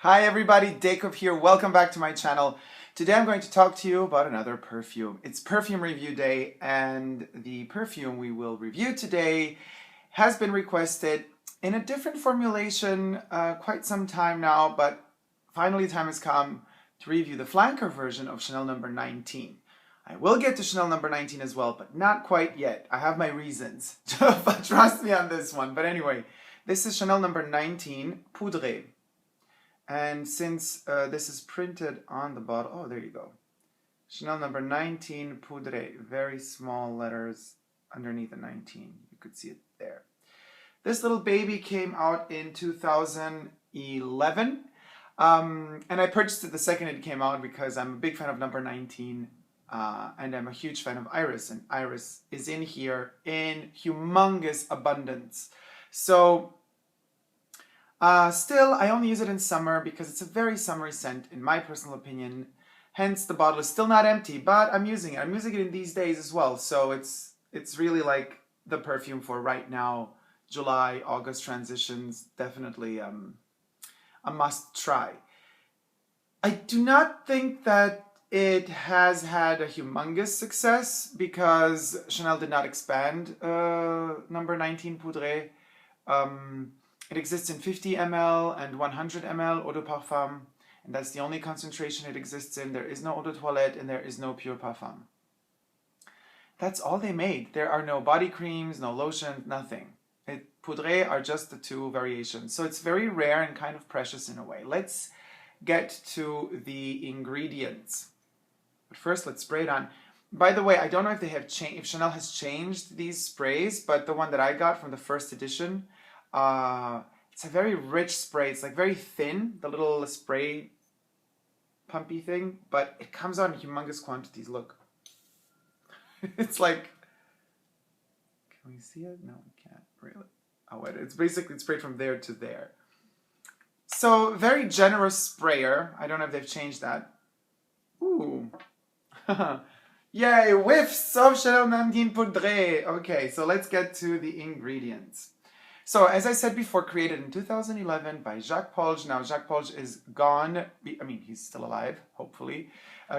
Hi everybody, Dacob here. Welcome back to my channel. Today I'm going to talk to you about another perfume. It's perfume review day, and the perfume we will review today has been requested in a different formulation quite some time now, but finally time has come to review the flanker version of Chanel number 19. I will get to Chanel number 19 as well, but not quite yet. I have my reasons, but trust me on this one. But anyway, this is Chanel number 19, Poudre. And since this is printed on the bottle, oh, there you go. Chanel number 19, Poudre, very small letters underneath the 19. You could see it there. This little baby came out in 2011. And I purchased it the second it came out because I'm a big fan of number 19. And I'm a huge fan of Iris. And Iris is in here in humongous abundance. So still, I only use it in summer because it's a very summery scent, in my personal opinion. Hence, the bottle is still not empty, but I'm using it. I'm using it in these days as well. So it's really like the perfume for right now, July, August transitions. Definitely a must try. I do not think that it has had a humongous success because Chanel did not expand number 19 Poudre. It exists in 50 ml and 100 ml eau de parfum, and that's the only concentration it exists in. There is no eau de toilette and there is no pure parfum. That's all they made. There are no body creams, no lotion, nothing. Poudre are just the two variations. So it's very rare and kind of precious in a way. Let's get to the ingredients. But first, let's spray it on. By the way, I don't know if they have changed, if Chanel has changed these sprays, but the one that I got from the first edition, it's a very rich spray. It's like very thin, the little spray pumpy thing, but it comes out in humongous quantities. Look. It's like, can we see it? No, we can't really. Oh, it's basically sprayed from there to there. So very generous sprayer. I don't know if they've changed that. Ooh. Yay, whiffs of Chanel 19 Poudre. Okay, so let's get to the ingredients. So, as I said before, created in 2011 by Jacques Polge. Now, Jacques Polge is gone. I mean, he's still alive, hopefully,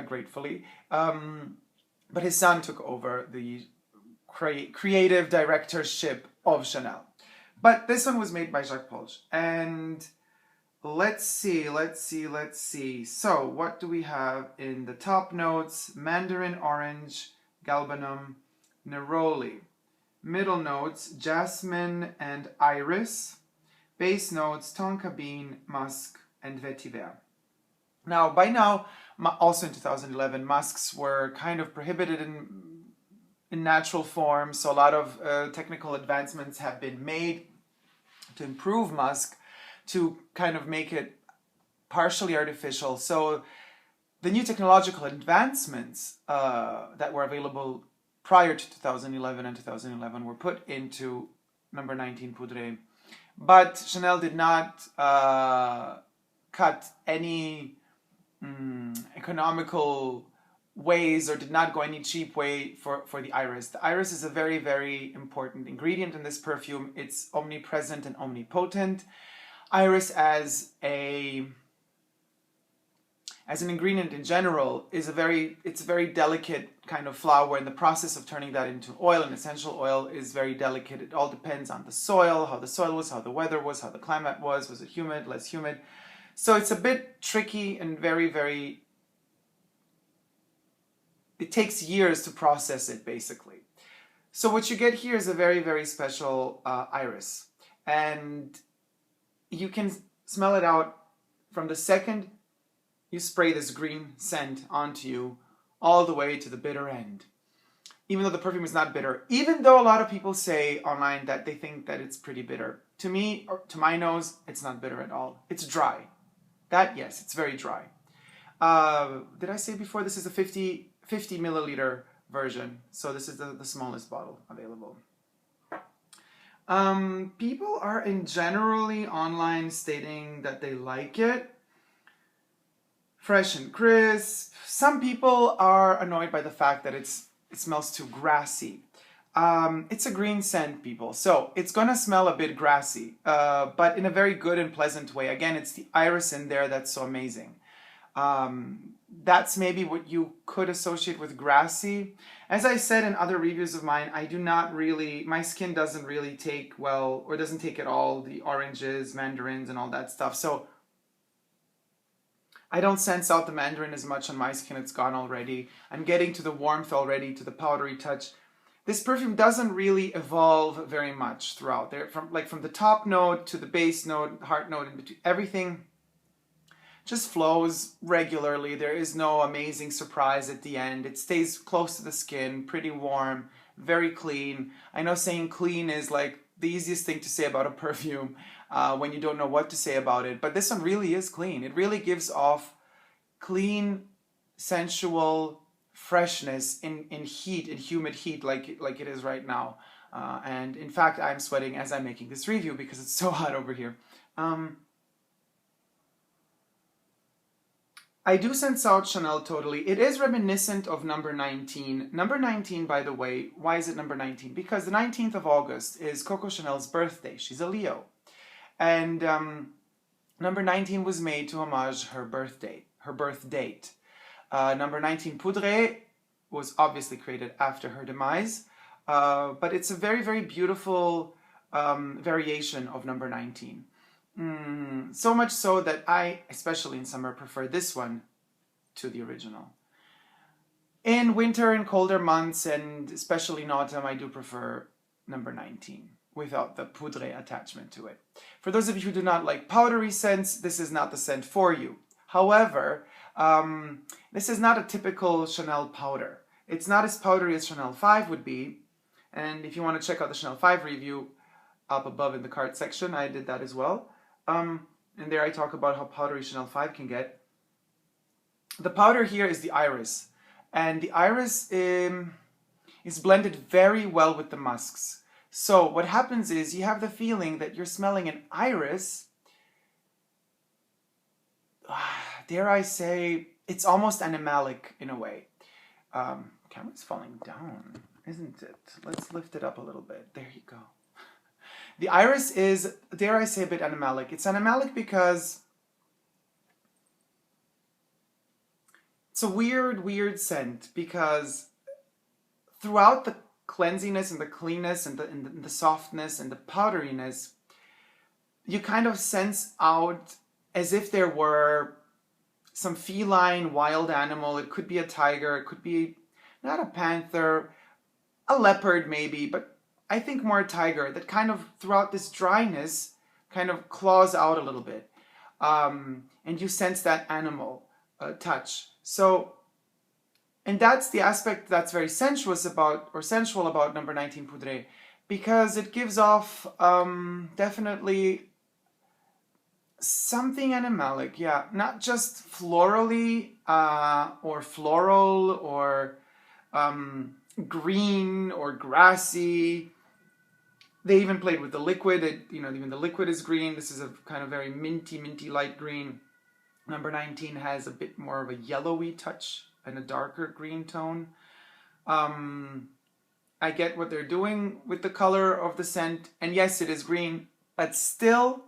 gratefully. But his son took over the creative directorship of Chanel. But this one was made by Jacques Polge. And let's see. So, what do we have in the top notes? Mandarin orange, galbanum, neroli. Middle notes, jasmine and iris. Base notes, tonka bean, musk, and vetiver. Now, by now, also in 2011, musks were kind of prohibited in natural form. So a lot of technical advancements have been made to improve musk, to kind of make it partially artificial. So the new technological advancements that were available prior to 2011 and 2011 were put into number 19 Poudre. But Chanel did not cut any economical ways or did not go any cheap way for the iris. The iris is a very, very important ingredient in this perfume. It's omnipresent and omnipotent. Iris as an ingredient in general is a very delicate kind of flower, and the process of turning that into oil and essential oil is very delicate. It all depends on the soil, how the soil was, how the weather was, how the climate was it humid, less humid. So it's a bit tricky and very, it takes years to process it basically. So what you get here is a very, very special iris, and you can smell it out from the second you spray this green scent onto you all the way to the bitter end. Even though the perfume is not bitter, even though a lot of people say online that they think that it's pretty bitter. To me, or to my nose, it's not bitter at all. It's dry. That, yes, it's very dry. Did I say before this is a 50 milliliter version? So this is the smallest bottle available. People are generally online stating that they like it. Fresh and crisp. Some people are annoyed by the fact that it smells too grassy. It's a green scent, people. So it's gonna smell a bit grassy, but in a very good and pleasant way. Again, it's the iris in there that's so amazing. That's maybe what you could associate with grassy. As I said in other reviews of mine, I do not really, my skin doesn't really take well, or doesn't take at all, the oranges, mandarins, and all that stuff. So I don't sense out the mandarin as much on my skin. It's gone already. I'm getting to the warmth already, to the powdery touch. This perfume doesn't really evolve very much throughout. There, from the top note to the base note, heart note, in between, everything just flows regularly. There is no amazing surprise at the end. It stays close to the skin, pretty warm, very clean. I know saying clean is like the easiest thing to say about a perfume when you don't know what to say about it, but this one really is clean. It really gives off clean, sensual freshness in heat, in humid heat, like it is right now. And in fact, I'm sweating as I'm making this review because it's so hot over here. I do sense out Chanel totally. It is reminiscent of number 19. Number 19, by the way, why is it number 19? Because the 19th of August is Coco Chanel's birthday. She's a Leo. And number 19 was made to homage her birthday, her birth date. Number 19, Poudre, was obviously created after her demise. But it's a very, very beautiful variation of number 19. So much so that I, especially in summer, prefer this one to the original. In winter and colder months, and especially in autumn, I do prefer number 19 without the poudre attachment to it. For those of you who do not like powdery scents, this is not the scent for you. However, this is not a typical Chanel powder. It's not as powdery as Chanel 5 would be. And if you want to check out the Chanel 5 review up above in the cart section, I did that as well. And there I talk about how powdery Chanel 5 can get. The powder here is the iris. And the iris is blended very well with the musks. So what happens is you have the feeling that you're smelling an iris. Dare I say, it's almost animalic in a way. Camera's falling down, isn't it? Let's lift it up a little bit. There you go. The iris is, dare I say, a bit animalic. It's animalic because it's a weird, weird scent, because throughout the cleansiness and the cleanness and the softness and the powderiness, you kind of sense out as if there were some feline wild animal. It could be a tiger, it could be not a panther, a leopard maybe, but I think more a tiger that kind of throughout this dryness kind of claws out a little bit. And you sense that animal touch. So, and that's the aspect that's very sensuous about, or sensual about number 19 Poudre, because it gives off definitely something animalic, yeah, not just florally or floral or green or grassy. They even played with the liquid. Even the liquid is green. This is a kind of very minty light green. Number 19 has a bit more of a yellowy touch and a darker green tone. I get what they're doing with the color of the scent, and yes, it is green, but still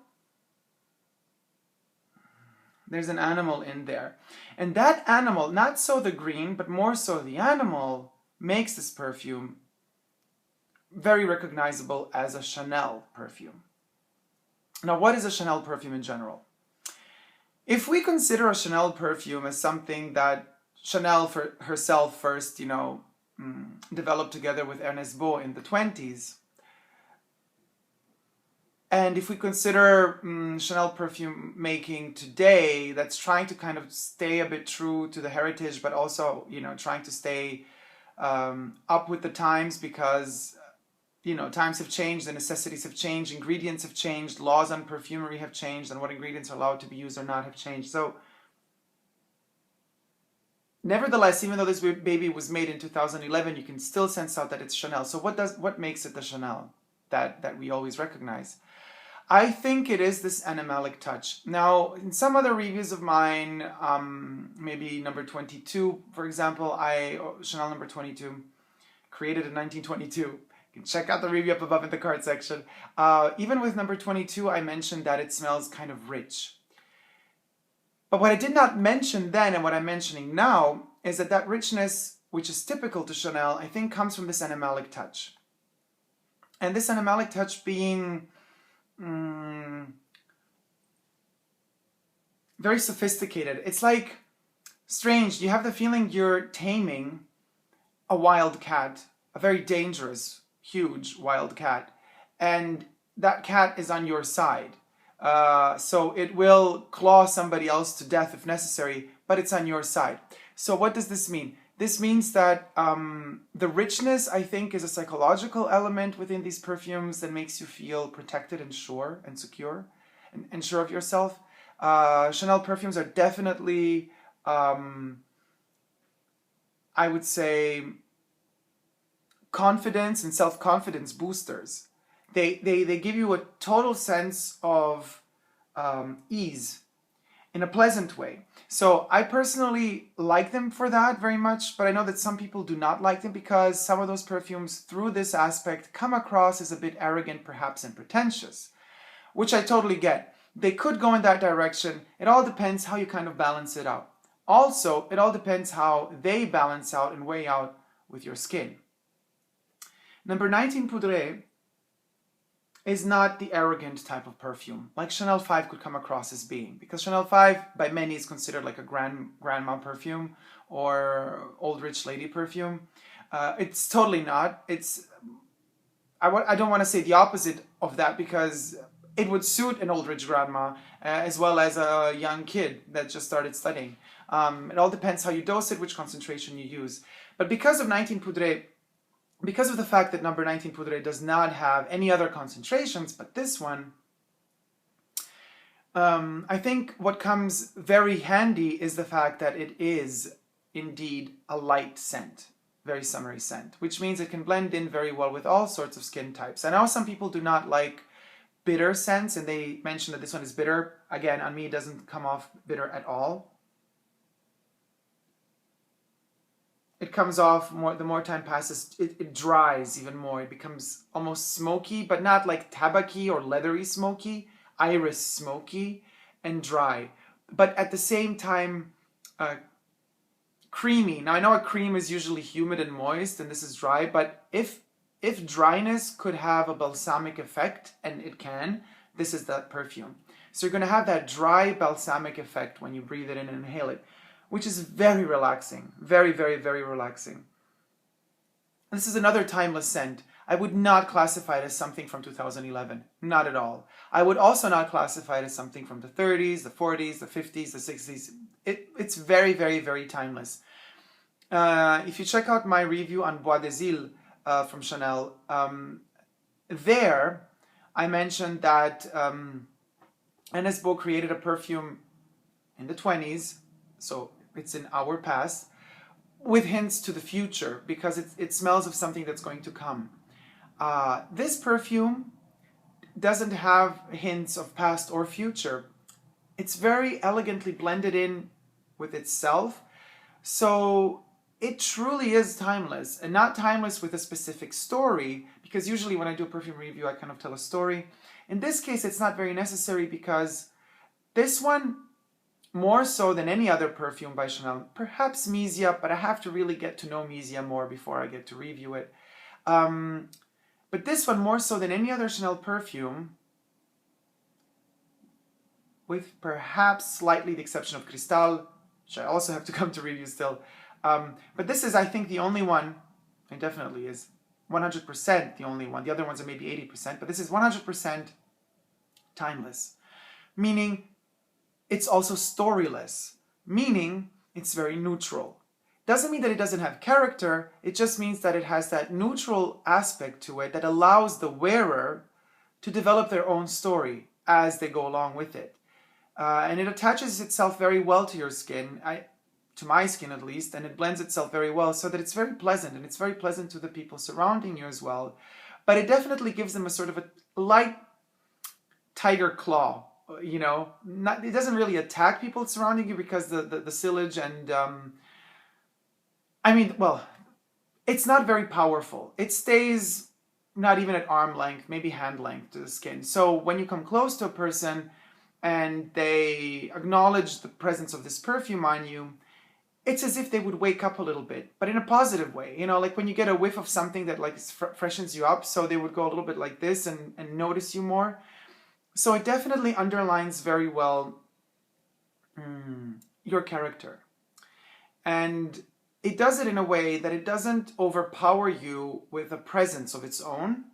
there's an animal in there. And that animal, not so the green, but more so the animal, makes this perfume very recognizable as a Chanel perfume. Now, what is a Chanel perfume in general? If we consider a Chanel perfume as something that Chanel for herself first, developed together with Ernest Beau in the 20s, and if we consider Chanel perfume making today, that's trying to kind of stay a bit true to the heritage, but also, trying to stay up with the times, because times have changed, the necessities have changed, ingredients have changed, laws on perfumery have changed, and what ingredients are allowed to be used or not have changed. So, nevertheless, even though this baby was made in 2011, you can still sense out that it's Chanel. So what makes it the Chanel that we always recognize? I think it is this animalic touch. Now, in some other reviews of mine, maybe number 22, for example, Chanel number 22, created in 1922. You can check out the review up above in the card section. Even with number 22, I mentioned that it smells kind of rich. But what I did not mention then and what I'm mentioning now is that that richness, which is typical to Chanel, I think comes from this animalic touch. And this animalic touch being very sophisticated. It's like strange. You have the feeling you're taming a wild cat, a very dangerous, huge wild cat. And that cat is on your side. So it will claw somebody else to death if necessary, but it's on your side. So what does this mean? This means that the richness, I think, is a psychological element within these perfumes that makes you feel protected and sure and secure and sure of yourself. Chanel perfumes are definitely, I would say, confidence and self-confidence boosters. They give you a total sense of ease in a pleasant way. So I personally like them for that very much, but I know that some people do not like them because some of those perfumes through this aspect come across as a bit arrogant perhaps and pretentious, which I totally get. They could go in that direction. It all depends how you kind of balance it out. Also, it all depends how they balance out and weigh out with your skin. Number 19, Poudre, is not the arrogant type of perfume like Chanel 5 could come across as being, because Chanel 5 by many is considered like a grandma perfume or old rich lady perfume. It's totally not. I don't want to say the opposite of that because it would suit an old rich grandma as well as a young kid that just started studying. It all depends how you dose it, which concentration you use. But because of 19 Poudre, because of the fact that number 19 Poudre does not have any other concentrations but this one, I think what comes very handy is the fact that it is indeed a light scent, very summery scent, which means it can blend in very well with all sorts of skin types. I know some people do not like bitter scents and they mention that this one is bitter. Again, on me it doesn't come off bitter at all. It comes off the more time passes, it dries even more. It becomes almost smoky, but not like tabacky or leathery smoky, iris smoky and dry. But at the same time, creamy. Now I know a cream is usually humid and moist and this is dry, but if dryness could have a balsamic effect, and it can, this is that perfume. So you're going to have that dry balsamic effect when you breathe it in and inhale it, which is very relaxing, very, very, very relaxing. This is another timeless scent. I would not classify it as something from 2011, not at all. I would also not classify it as something from the 30s, the 40s, the 50s, the 60s. It's very, very, very timeless. If you check out my review on Bois des Îles from Chanel, there I mentioned that NSBO created a perfume in the 20s, so it's in our past, with hints to the future because it smells of something that's going to come. This perfume doesn't have hints of past or future. It's very elegantly blended in with itself, so it truly is timeless, and not timeless with a specific story, because usually when I do a perfume review I kind of tell a story. In this case it's not very necessary because this one, more so than any other perfume by Chanel, perhaps Misia, but I have to really get to know Misia more before I get to review it. But this one, more so than any other Chanel perfume, with perhaps slightly the exception of Cristal, which I also have to come to review still. But this is, I think, the only one, it definitely is 100% the only one. The other ones are maybe 80%, but this is 100% timeless. Meaning, it's also storyless, meaning it's very neutral. Doesn't mean that it doesn't have character, it just means that it has that neutral aspect to it that allows the wearer to develop their own story as they go along with it. And it attaches itself very well to your skin, to my skin at least, and it blends itself very well so that it's very pleasant, and it's very pleasant to the people surrounding you as well. But it definitely gives them a sort of a light tiger claw. You know, it doesn't really attack people surrounding you because the sillage and I mean, well, it's not very powerful. It stays not even at arm length, maybe hand length to the skin. So when you come close to a person and they acknowledge the presence of this perfume on you, it's as if they would wake up a little bit, but in a positive way. You know, like when you get a whiff of something that like freshens you up, so they would go a little bit like this and notice you more. So it definitely underlines very well your character. And it does it in a way that it doesn't overpower you with a presence of its own,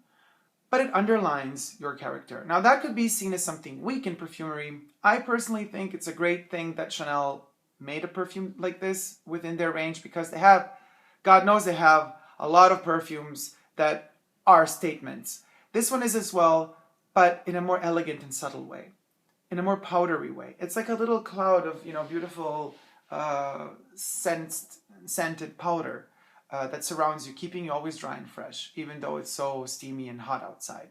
but it underlines your character. Now that could be seen as something weak in perfumery. I personally think it's a great thing that Chanel made a perfume like this within their range, because they have, God knows they have a lot of perfumes that are statements. This one is as well, but in a more elegant and subtle way, in a more powdery way. It's like a little cloud of, you know, beautiful scented powder that surrounds you, keeping you always dry and fresh, even though it's so steamy and hot outside.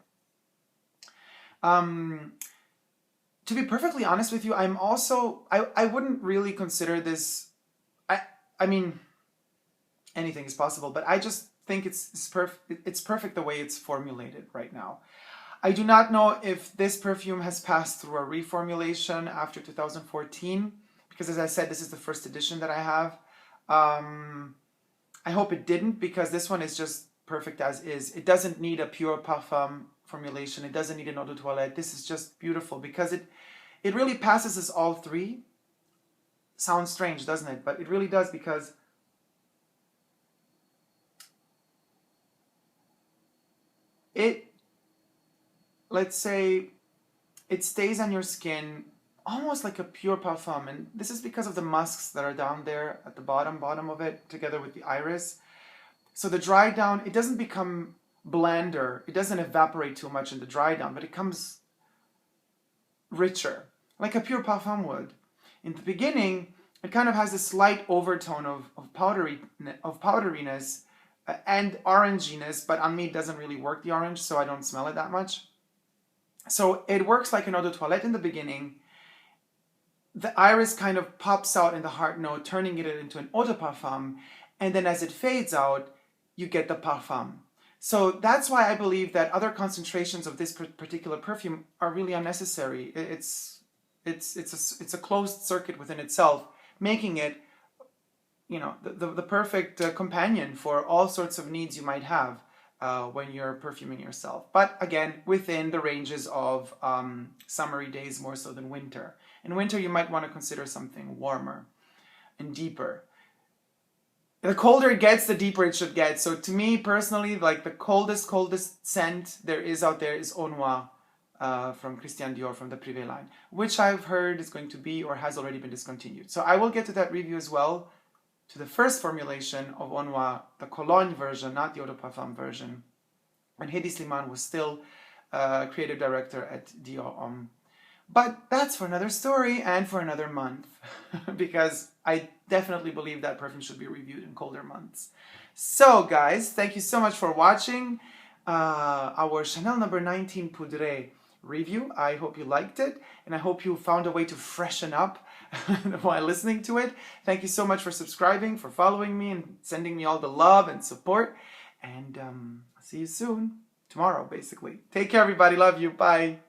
To be perfectly honest with you, I'm also, I wouldn't really consider this, I mean, anything is possible, but I just think it's perfect the way it's formulated right now. I do not know if this perfume has passed through a reformulation after 2014, because as I said, this is the first edition that I have. I hope it didn't, because this one is just perfect as is. It doesn't need a pure parfum formulation. It doesn't need an eau de toilette. This is just beautiful because it really passes as all three. Sounds strange, doesn't it? But it really does, because let's say, it stays on your skin almost like a pure parfum. And this is because of the musks that are down there at the bottom of it, together with the iris. So the dry down, it doesn't become blander. It doesn't evaporate too much in the dry down, but it comes richer, like a pure parfum would. In the beginning, it kind of has a slight overtone of powderiness and oranginess, but on me it doesn't really work, the orange, so I don't smell it that much. So it works like an eau de toilette in the beginning. The iris kind of pops out in the heart note, turning it into an eau de parfum, and then as it fades out, you get the parfum. So that's why I believe that other concentrations of this particular perfume are really unnecessary. It's a closed circuit within itself, making it, you know, the perfect companion for all sorts of needs you might have when you're perfuming yourself. But again, within the ranges of summery days more so than winter. In winter, you might want to consider something warmer and deeper. The colder it gets, the deeper it should get. So to me personally, like the coldest scent there is out there is Eau Noire from Christian Dior, from the Privé line, which I've heard is going to be or has already been discontinued. So I will get to that review as well, to the first formulation of Eau Noire, the Cologne version, not the Eau de Parfum version, when Hedi Slimane was still creative director at Dior Homme. But that's for another story and for another month, because I definitely believe that perfume should be reviewed in colder months. So guys, thank you so much for watching our Chanel number 19 Poudre review. I hope you liked it, and I hope you found a way to freshen up while listening to it. Thank you so much for subscribing, for following me, and sending me all the love and support. And I'll see you soon. Tomorrow, basically. Take care, everybody. Love you. Bye.